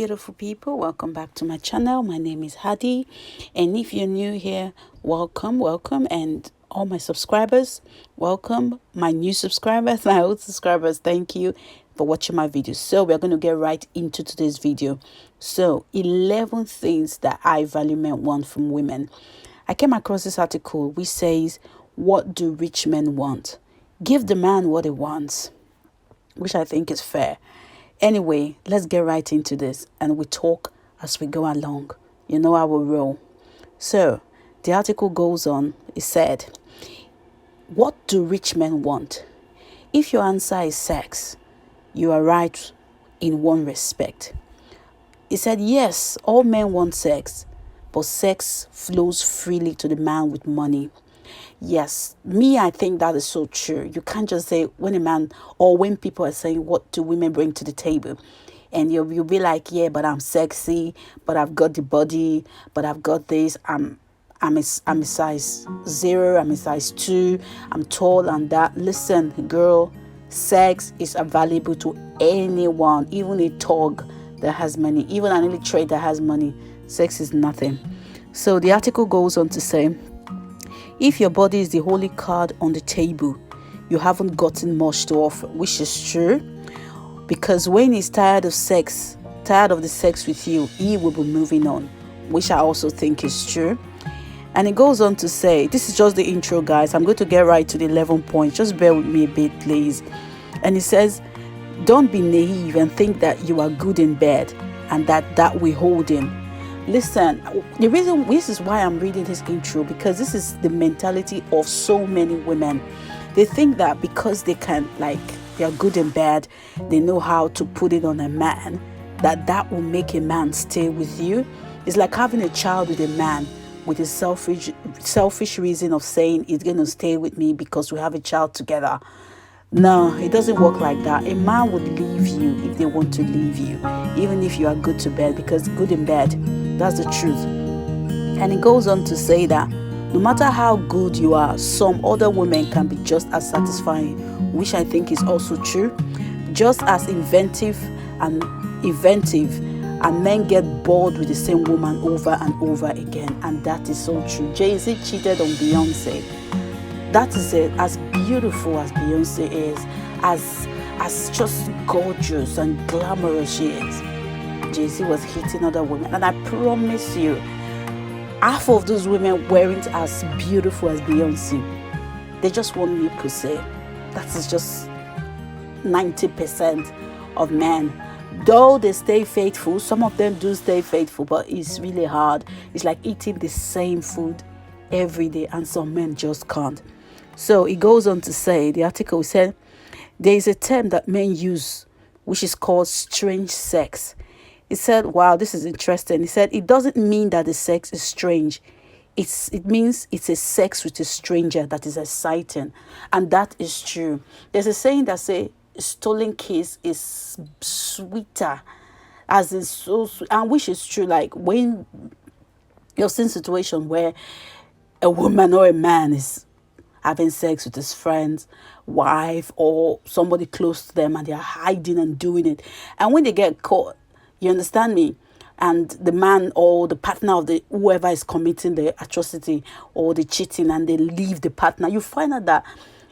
beautiful people, welcome back to my channel. My name is Hadi, and if you're new here, welcome, and all my subscribers, welcome. My new subscribers, my old subscribers, thank you for watching my video. So we're going to get right into today's video. So 11 things that I value men want from women. I came across this article which says, what do rich men want? Give the man what he wants, which I think is fair. Anyway, let's get right into this and we talk as we go along. You know I will roll. So, the article goes on. It said, what do rich men want? If your answer is sex, you are right in one respect. It said, yes, all men want sex, but sex flows freely to the man with money. Yes, I think that is so true. You can't just say when a man or when people are saying, what do women bring to the table? And you'll be like, yeah, but I'm sexy, but I've got the body, but I've got this. I'm a size 0, I'm a size 2, I'm tall and that. Listen, girl, sex is available to anyone, even a thug that has money, even an illiterate that has money. Sex is nothing. So the article goes on to say, if your body is the holy card on the table, you haven't gotten much to offer, which is true. Because when he's tired of the sex with you, he will be moving on, which I also think is true. And it goes on to say, this is just the intro, guys. I'm going to get right to the 11 points. Just bear with me a bit, please. And it says, don't be naive and think that you are good in bed and that will hold him. Listen, the reason this is why I'm reading this intro, because this is the mentality of so many women. They think that because they are good in bed, they know how to put it on a man, that will make a man stay with you. It's like having a child with a man with a selfish reason of saying he's going to stay with me because we have a child together. No, it doesn't work like that. A man would leave you if they want to leave you, even if you are good to bed, because good in bed, that's the truth. And it goes on to say that no matter how good you are, some other women can be just as satisfying, which I think is also true. Just as inventive, and men get bored with the same woman over and over again, and that is so true. Jay-Z cheated on Beyonce. That is it. As beautiful as Beyonce is, as just gorgeous and glamorous she is, Jay-Z was hitting other women. And I promise you, half of those women weren't as beautiful as Beyonce. They just want me to say. That is just 90% of men. Though they stay faithful, some of them do stay faithful, but it's really hard. It's like eating the same food every day, and some men just can't. So it goes on to say, the article said, there is a term that men use which is called strange sex. It said, wow, this is interesting. It said, it doesn't mean that the sex is strange. It means it's a sex with a stranger that is exciting. And that is true. There's a saying that says, stolen kiss is sweeter, as in so sweet, and which is true. Like when you're in a situation where a woman or a man is having sex with his friend's wife or somebody close to them, and they're hiding and doing it, and when they get caught, you understand me, and the man or the partner of the whoever is committing the atrocity or the cheating, and they leave the partner, you find out that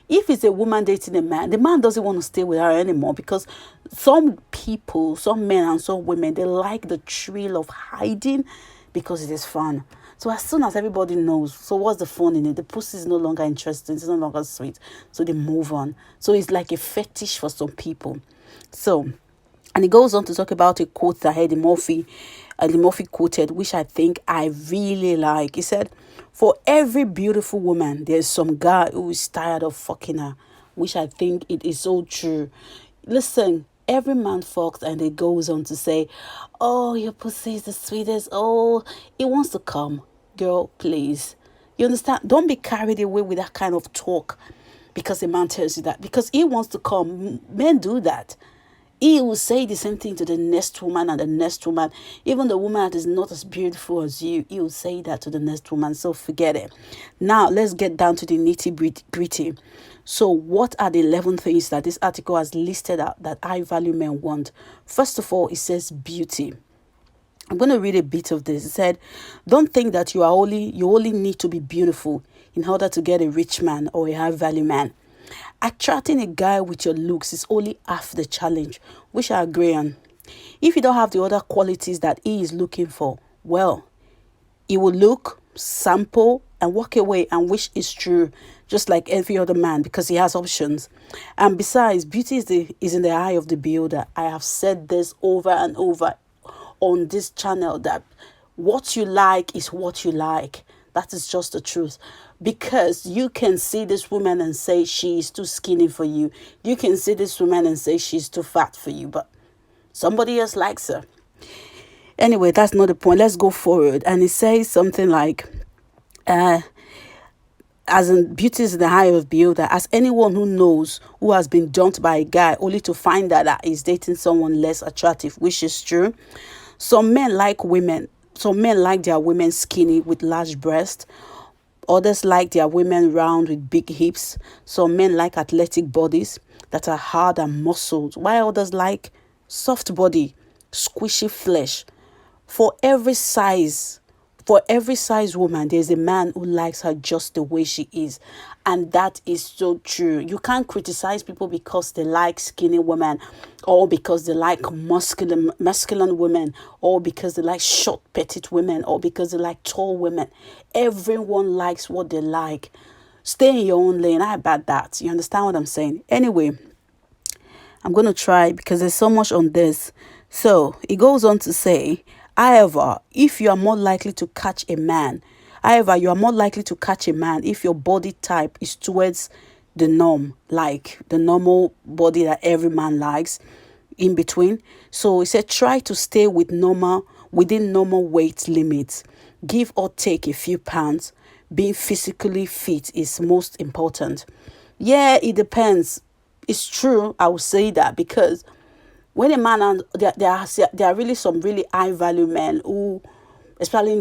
if it's a woman dating a man, the man doesn't want to stay with her anymore, because some people, some men and some women, they like the thrill of hiding because it is fun. So as soon as everybody knows, so what's the fun in it? The pussy is no longer interesting, it's no longer sweet. So they move on. So it's like a fetish for some people. So, and it goes on to talk about a quote that Eddie Murphy quoted, which I think I really like. He said, for every beautiful woman, there's some guy who is tired of fucking her, which I think it is so true. Listen, every man fucks, and it goes on to say, oh, your pussy is the sweetest. Oh, it wants to come. Girl, please. You understand? Don't be carried away with that kind of talk because a man tells you that. Because he wants to come. Men do that. He will say the same thing to the next woman and the next woman. Even the woman that is not as beautiful as you, he will say that to the next woman. So forget it. Now, let's get down to the nitty-gritty. So what are the 11 things that this article has listed out that I value men want? First of all, it says beauty. I'm going to read a bit of this. It said, don't think that you only need to be beautiful in order to get a rich man or a high value man. Attracting a guy with your looks is only half the challenge, which I agree on. If you don't have the other qualities that he is looking for, well, he will look, sample, and walk away and wish it's true, just like every other man, because he has options. And besides, beauty is in the eye of the beholder. I have said this over and over on this channel, that what you like is what you like. That is just the truth. Because you can see this woman and say she is too skinny for you. You can see this woman and say she's too fat for you. But somebody else likes her. Anyway, that's not the point. Let's go forward. And it says something like, as in beauty is in the eye of the beholder, as anyone who knows who has been dumped by a guy only to find out that he's dating someone less attractive, which is true. Some men like their women skinny with large breasts. Others like their women round with big hips. Some men like athletic bodies that are hard and muscled, while others like soft body, squishy flesh. For every size woman, there's a man who likes her just the way she is. And that is so true. You can't criticize people because they like skinny women, or because they like masculine women, or because they like short, petite women, or because they like tall women. Everyone likes what they like. Stay in your own lane. I bet that. You understand what I'm saying? Anyway, I'm going to try, because there's so much on this. So it goes on to say, however, you are more likely to catch a man if your body type is towards the norm, like the normal body that every man likes, in between. So it said, try to stay within normal weight limits. Give or take a few pounds. Being physically fit is most important. Yeah, it depends. It's true. I would say that, because when a man, and there are really some really high value men who, especially in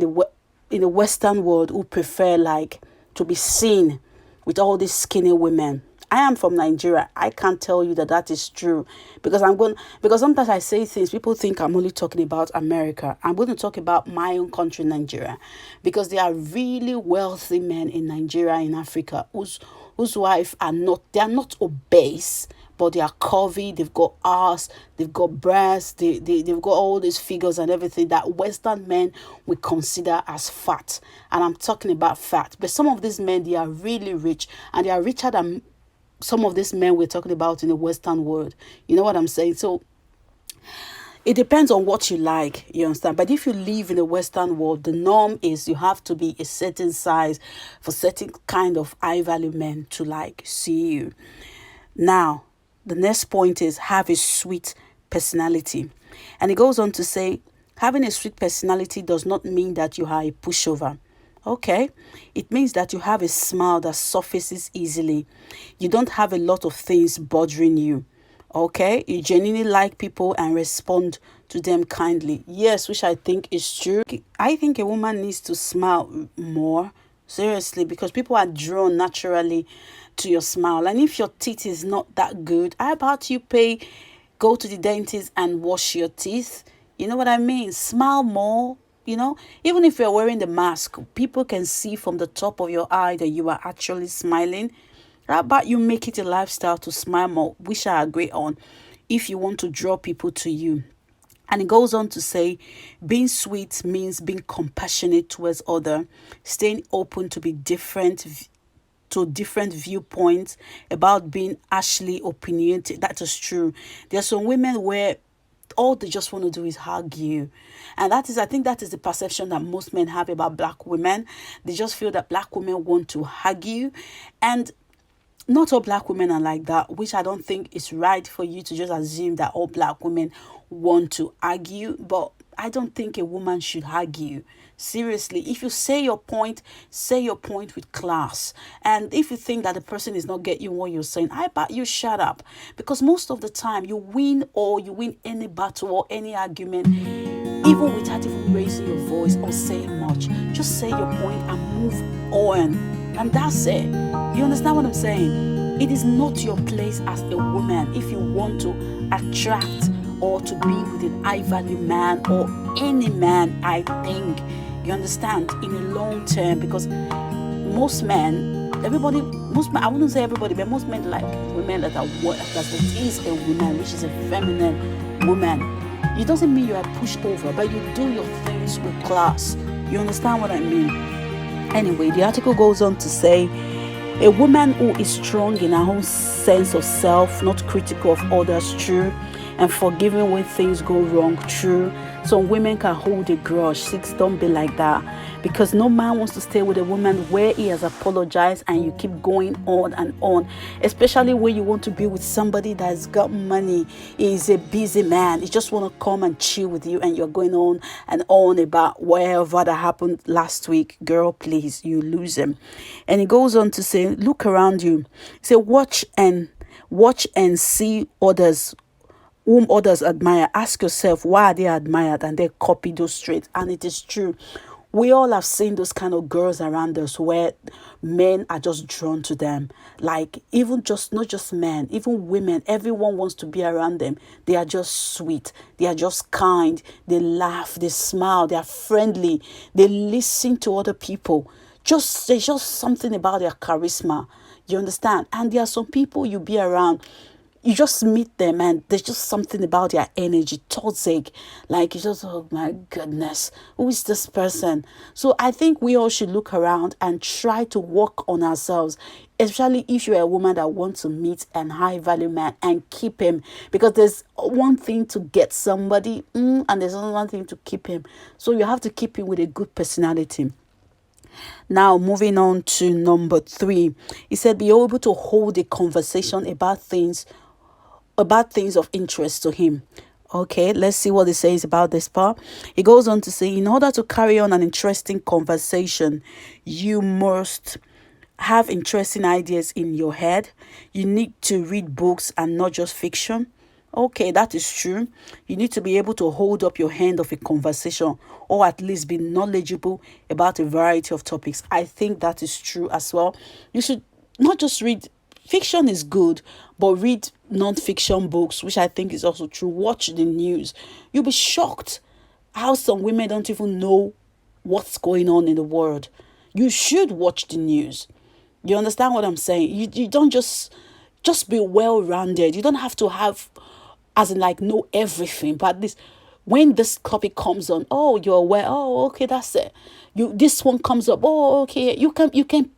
the Western world, who prefer like to be seen with all these skinny women. I am from Nigeria. I can't tell you that is true, because sometimes I say things, people think I'm only talking about America. I'm going to talk about my own country, Nigeria, because there are really wealthy men in Nigeria, in Africa, whose wife they are not obese, but they are curvy, they've got ass, they've got breasts, they've got all these figures and everything that Western men would consider as fat. And I'm talking about fat. But some of these men, they are really rich, and they are richer than some of these men we're talking about in the Western world. You know what I'm saying? So it depends on what you like, you understand? But if you live in the Western world, the norm is you have to be a certain size for certain kind of high value men to like see you. Now, the next point is have a sweet personality. And it goes on to say, having a sweet personality does not mean that you are a pushover. Okay, it means that you have a smile that surfaces easily. You don't have a lot of things bothering you. Okay, you genuinely like people and respond to them kindly. Yes, which I think is true. I think a woman needs to smile more, seriously, because people are drawn naturally to your smile. And if your teeth is not that good, how about you go to the dentist and wash your teeth? You know what I mean? Smile more. You know, even if you're wearing the mask, people can see from the top of your eye that you are actually smiling. How about you make it a lifestyle to smile more, which I agree on, if you want to draw people to you. And it goes on to say, being sweet means being compassionate towards others, staying open to different viewpoints, about being harshly opinionated. That is true. There are some women where all they just want to do is hug you. And I think that is the perception that most men have about black women. They just feel that black women want to hug you. And not all black women are like that, which I don't think is right for you to just assume that all black women want to hug you. But I don't think a woman should hug you. Seriously, if you say your point with class. And if you think that the person is not getting what you're saying, I bet you shut up. Because most of the time you win any battle or any argument, even without even raising your voice or saying much. Just say your point and move on. And that's it. You understand what I'm saying? It is not your place as a woman, if you want to attract or to be with an high value man or any man, I think, you understand, in a long term. Because most men, most men, I wouldn't say everybody, but most men like women that are that is a woman, which is a feminine woman. It doesn't mean you are pushed over, but you do your things with class. You understand what I mean? Anyway, the article goes on to say, a woman who is strong in her own sense of self, not critical of others, true, and forgiving when things go wrong, true. Some women can hold a grudge. Six, don't be like that. Because no man wants to stay with a woman where he has apologized and you keep going on and on. Especially when you want to be with somebody that's got money, is a busy man. He just want to come and chill with you and you're going on and on about whatever that happened last week. Girl, please, you lose him. And he goes on to say, look around you. Say, watch and see others whom others admire. Ask yourself, why are they admired, and they copy those traits. And it is true. We all have seen those kind of girls around us where men are just drawn to them. Like, even just, not just men, even women, everyone wants to be around them. They are just sweet. They are just kind. They laugh, they smile, they are friendly. They listen to other people. There's just something about their charisma. You understand? And there are some people you be around, you just meet them and there's just something about their energy, toxic. Like, you just, oh my goodness, who is this person? So I think we all should look around and try to work on ourselves, especially if you're a woman that wants to meet an high value man and keep him. Because there's one thing to get somebody, and there's another thing to keep him. So you have to keep him with a good personality. Now, moving on to number 3, he said, be able to hold a conversation about things of interest to him. Okay, let's see what he says about this part. He goes on to say, in order to carry on an interesting conversation, you must have interesting ideas in your head. You need to read books and not just fiction. Okay, that is true. You need to be able to hold up your hand of a conversation, or at least be knowledgeable about a variety of topics. I think that is true as well. You should not just read fiction is good, but read non-fiction books, which I think is also true. Watch the news. You'll be shocked how some women don't even know what's going on in the world. You should watch the news. You understand what I'm saying? You don't just be well-rounded. You don't have to have, as in like, know everything, but at least when this topic comes on, oh, you're aware, oh, okay, that's it. This one comes up, oh, okay, you can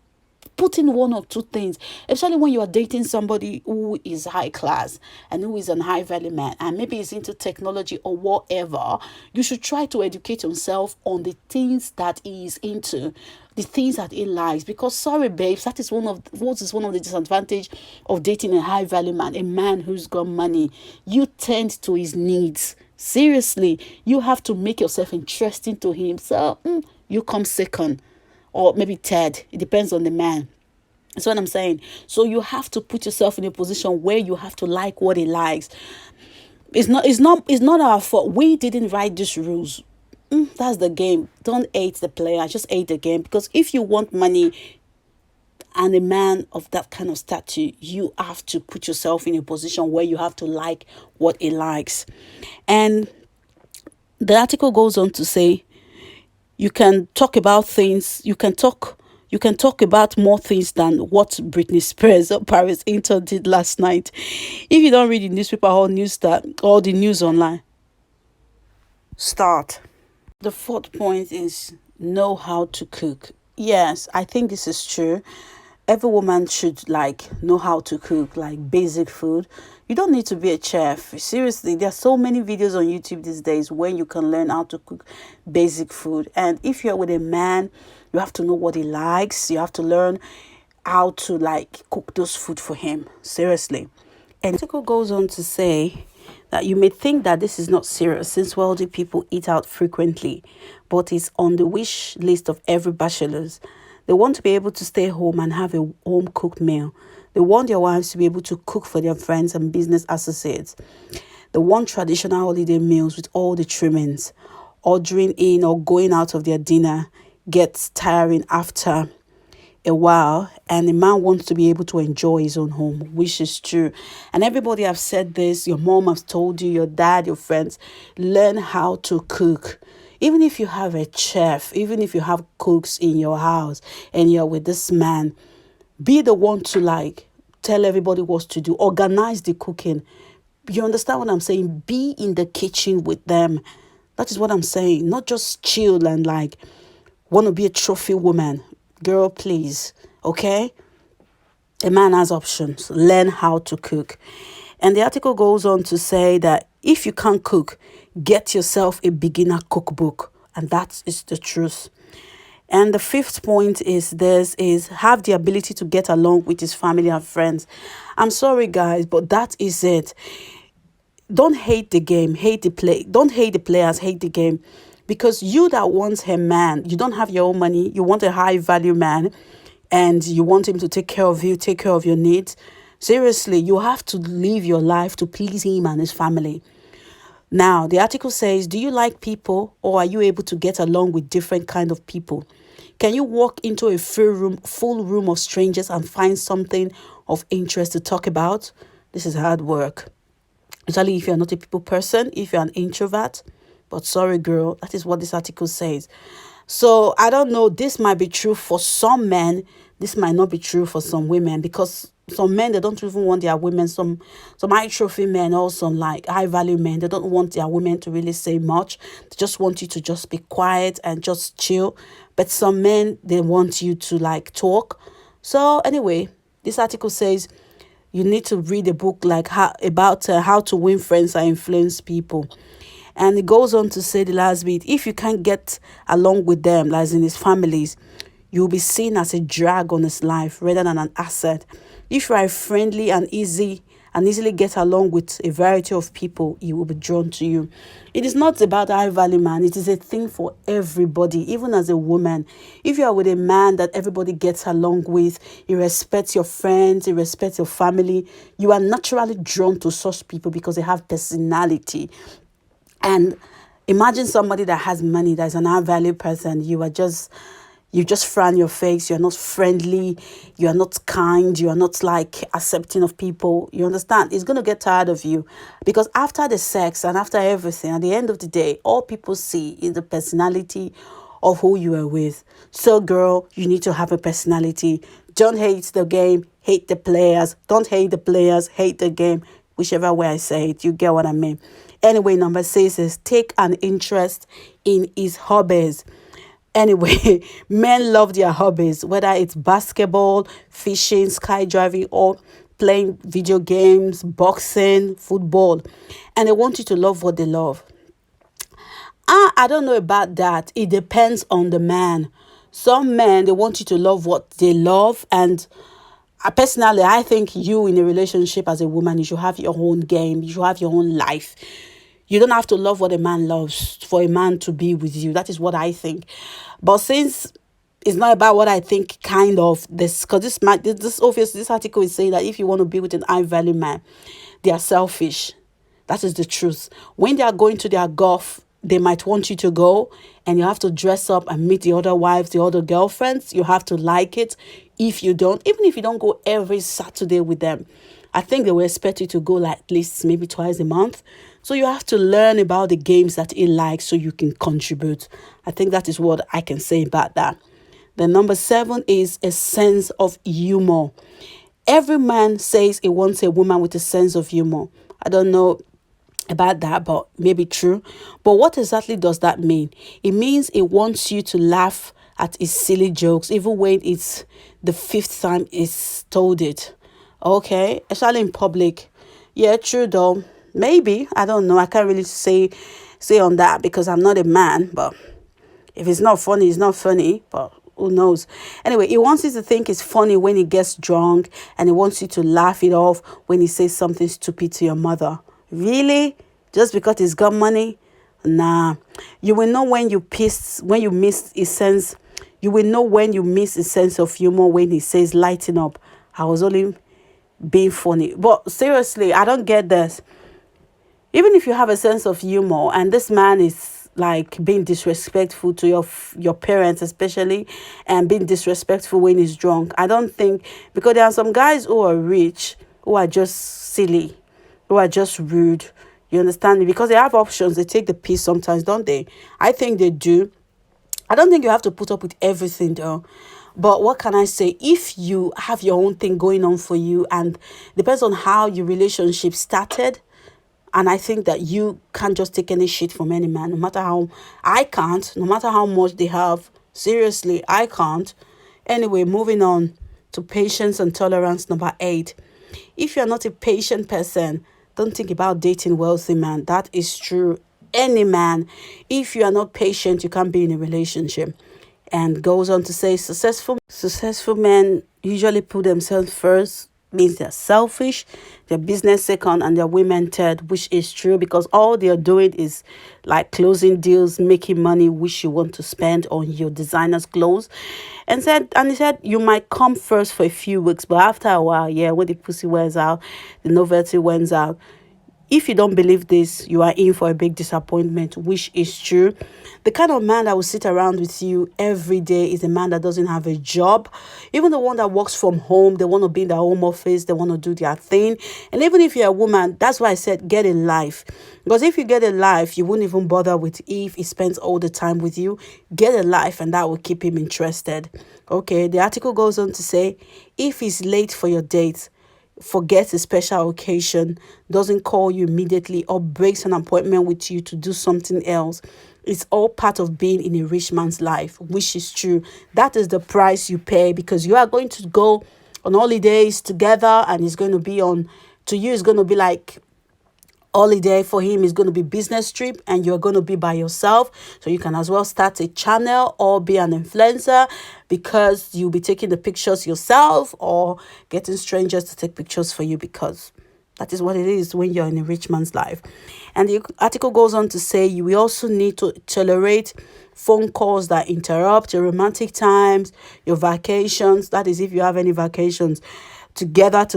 put in one or two things, especially when you are dating somebody who is high class and who is an high value man and maybe is into technology or whatever. You should try to educate yourself on the things that he is into, the things that he likes. Because sorry, babes, that is one of the disadvantage of dating a high value man, a man who's got money. You tend to his needs. Seriously, you have to make yourself interesting to him. So you come second, or maybe third. It depends on the man. That's what I'm saying. So you have to put yourself in a position where you have to like what he likes. It's not our fault. We didn't write these rules. That's the game. Don't hate the player. Just hate the game. Because if you want money and a man of that kind of stature, you have to put yourself in a position where you have to like what he likes. And the article goes on to say, you can talk about things. You can talk about more things than what Britney Spears or Paris Hilton did last night. If you don't read the newspaper or the news online, start. The 4th point is know how to cook. Yes, I think this is true. Every woman should know how to cook, like basic food. You don't need to be a chef. Seriously, there are so many videos on YouTube these days where you can learn how to cook basic food. And if you're with a man, you have to know what he likes. You have to learn how to cook those food for him. Seriously. And the article goes on to say that you may think that this is not serious since wealthy people eat out frequently, but it's on the wish list of every bachelor's. They want to be able to stay home and have a home-cooked meal. They want their wives to be able to cook for their friends and business associates. They want traditional holiday meals with all the trimmings. Ordering in or going out of their dinner gets tiring after a while, and a man wants to be able to enjoy his own home, which is true. And everybody have said this, your mom has told you, your dad, your friends, learn how to cook. Even if you have a chef, even if you have cooks in your house and you're with this man, be the one to like tell everybody what to do, organize the cooking. You understand what I'm saying? Be in the kitchen with them. That is what I'm saying. Not just chill and like want to be a trophy woman. Girl, please. Okay? A man has options. Learn how to cook. And the article goes on to say that if you can't cook, get yourself a beginner cookbook. And that is the truth. And the fifth point is this is have the ability to get along with his family and friends. I'm sorry guys, but that is it. Don't hate the game, hate the play. Don't hate the players, hate the game. Because you that wants a man, you don't have your own money, you want a high value man, and you want him to take care of you, take care of your needs. Seriously, you have to live your life to please him and his family. Now, the article says, do you like people or are you able to get along with different kind of people? Can you walk into a full room of strangers and find something of interest to talk about? This is hard work. Especially if you're not a people person, if you're an introvert. But sorry, girl, that is what this article says. So I don't know, this might be true for some men. This might not be true for some women, because some men, they don't even want their women, some high trophy men or some like high value men, they don't want their women to really say much. They just want you to just be quiet and just chill. But some men, they want you to like talk. So anyway, this article says you need to read a book like how to win friends and influence people. And it goes on to say the last bit, if you can't get along with them, as in his families, you'll be seen as a drag on his life rather than an asset. If you are friendly and easily get along with a variety of people, he will be drawn to you. It is not about high value man. It is a thing for everybody, even as a woman. If you are with a man that everybody gets along with, he respects your friends, he respects your family, you are naturally drawn to such people because they have personality. And imagine somebody that has money, that's an high value person. You just frown your face. You're not friendly. You are not kind. You are not like accepting of people. You understand? It's going to get tired of you, because after the sex and after everything, at the end of the day, all people see is the personality of who you are with. So girl, you need to have a personality. Don't hate the game, hate the players. Don't hate the players, hate the game. Whichever way I say it, you get what I mean. Anyway, number 6 is take an interest in his hobbies. Anyway, men love their hobbies, whether it's basketball, fishing, skydiving, or playing video games, boxing, football. And they want you to love what they love. I don't know about that. It depends on the man. Some men, they want you to love what they love. And personally, I think you in a relationship as a woman, you should have your own game. You should have your own life. You don't have to love what a man loves for a man to be with you. That is what I think. But since it's not about what I think, kind of, this, because this article is saying that if you want to be with an high value man, they are selfish. That is the truth. When they are going to their golf, they might want you to go, and you have to dress up and meet the other wives, the other girlfriends. You have to like it. If you don't, even if you don't go every Saturday with them, I think they will expect you to go like at least maybe twice a month. So you have to learn about the games that he likes so you can contribute. I think that is what I can say about that. The number 7 is a sense of humor. Every man says he wants a woman with a sense of humor. I don't know about that, but maybe true. But what exactly does that mean? It means he wants you to laugh at his silly jokes, even when it's the 5th time he's told it. Okay, especially in public. Yeah, true though. Maybe, I don't know. I can't really say on that because I'm not a man. But if it's not funny, it's not funny. But who knows? Anyway, he wants you to think it's funny when he gets drunk, and he wants you to laugh it off when he says something stupid to your mother. Really? Just because he's got money? Nah. You will know when you miss his sense. You will know when you miss his sense of humor when he says, lighten up. I was only being funny. But seriously, I don't get this. Even if you have a sense of humor and this man is like being disrespectful to your parents, especially, and being disrespectful when he's drunk. I don't think, because there are some guys who are rich who are just silly, who are just rude. You understand me? Because they have options. They take the piece sometimes, don't they? I think they do. I don't think you have to put up with everything though. But what can I say? If you have your own thing going on for you, and depends on how your relationship started, and I think that you can't just take any shit from any man, no matter how I can't, no matter how much they have. Seriously, I can't. Anyway, moving on to patience and tolerance, number 8. If you're not a patient person, don't think about dating wealthy man. That is true. Any man, if you are not patient, you can't be in a relationship. And goes on to say successful men usually put themselves first, means they're selfish, their business second, and their women third, which is true, because all they're doing is like closing deals, making money which you want to spend on your designer's clothes. And he said you might come first for a few weeks, but after a while, yeah, when the pussy wears out, the novelty wears out. If you don't believe this, you are in for a big disappointment, which is true. The kind of man that will sit around with you every day is a man that doesn't have a job. Even the one that works from home, they want to be in their home office, they want to do their thing. And even if you're a woman, that's why I said get a life. Because if you get a life, you wouldn't even bother with if he spends all the time with you. Get a life, and that will keep him interested. Okay, the article goes on to say, if he's late for your date, forgets a special occasion, doesn't call you immediately, or breaks an appointment with you to do something else, it's all part of being in a rich man's life, which is true. That is the price you pay, because you are going to go on holidays together, and it's going to be on, to you, it's going to be like holiday. For him is going to be business trip, and you're going to be by yourself, so you can as well start a channel or be an influencer, because you'll be taking the pictures yourself or getting strangers to take pictures for you, because that is what it is when you're in a rich man's life. And the article goes on to say you will also need to tolerate phone calls that interrupt your romantic times, your vacations, that is if you have any vacations, together,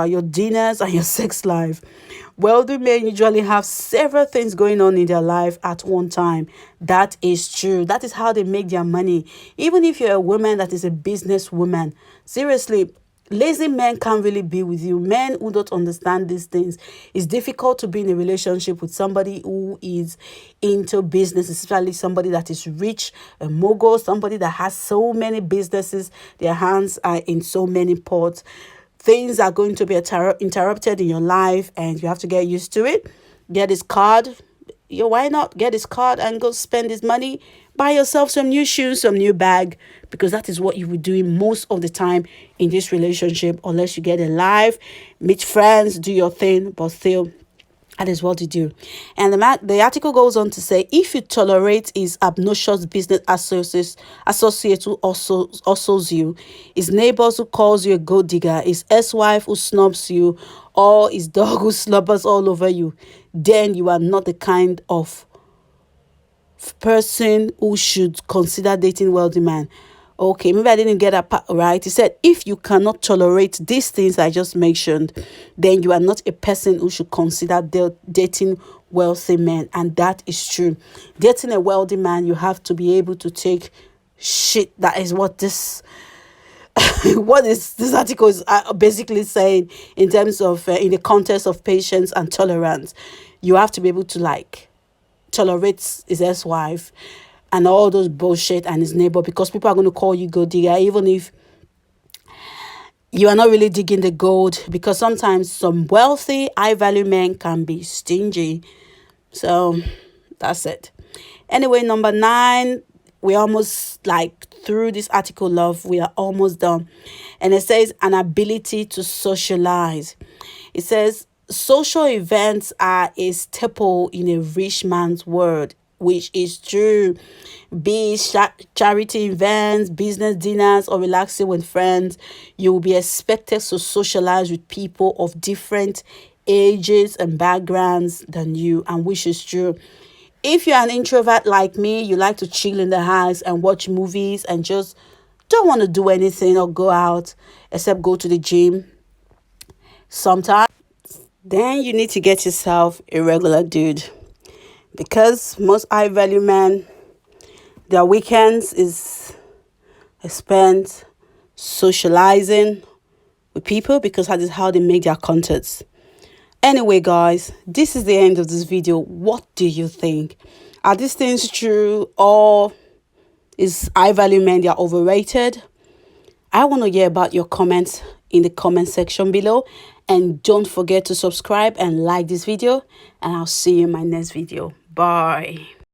your dinners and your sex life. Wealthy men usually have several things going on in their life at one time. That is true. That is how they make their money. Even if you're a woman that is a business woman, seriously, lazy men can't really be with you. Men who don't understand these things. It's difficult to be in a relationship with somebody who is into business, especially somebody that is rich, a mogul, somebody that has so many businesses. Their hands are in so many pots. Things are going to be interrupted in your life, and you have to get used to it. Get his card. Why not get his card and go spend his money? Buy yourself some new shoes, some new bag, because that is what you will do most of the time in this relationship, unless you get a life, meet friends, do your thing, but still, that is what you do. And the article goes on to say, if you tolerate his obnoxious business associates who also you, his neighbors who calls you a gold digger, his ex-wife who snubs you, or his dog who slobbers all over you, then you are not the kind of person who should consider dating wealthy man. Okay, maybe I didn't get that part right. He said, if you cannot tolerate these things I just mentioned, then you are not a person who should consider dating wealthy men. And that is true. Dating a wealthy man, you have to be able to take shit. That is what this this article is basically saying, in terms of in the context of patience and tolerance. You have to be able to like tolerate his ex-wife and all those bullshit and his neighbor, because people are going to call you gold digger, even if you are not really digging the gold, because sometimes some wealthy, high value men can be stingy. So that's it. Anyway, number 9, we're almost like through this article, love. We are almost done. And it says an ability to socialize. It says social events are a staple in a rich man's world, which is true. Be it charity events, business dinners, or relaxing with friends, you will be expected to socialize with people of different ages and backgrounds than you, and which is true. If you're an introvert like me, you like to chill in the house and watch movies and just don't want to do anything or go out except go to the gym sometimes, then you need to get yourself a regular dude. because most high value men, their weekends is spent socializing with people, because that is how they make their contents. Anyway, guys, this is the end of this video. What do you think? Are these things true, or is high value men, they are overrated? I want to hear about your comments in the comment section below, and don't forget to subscribe and like this video, and I'll see you in my next video. Bye.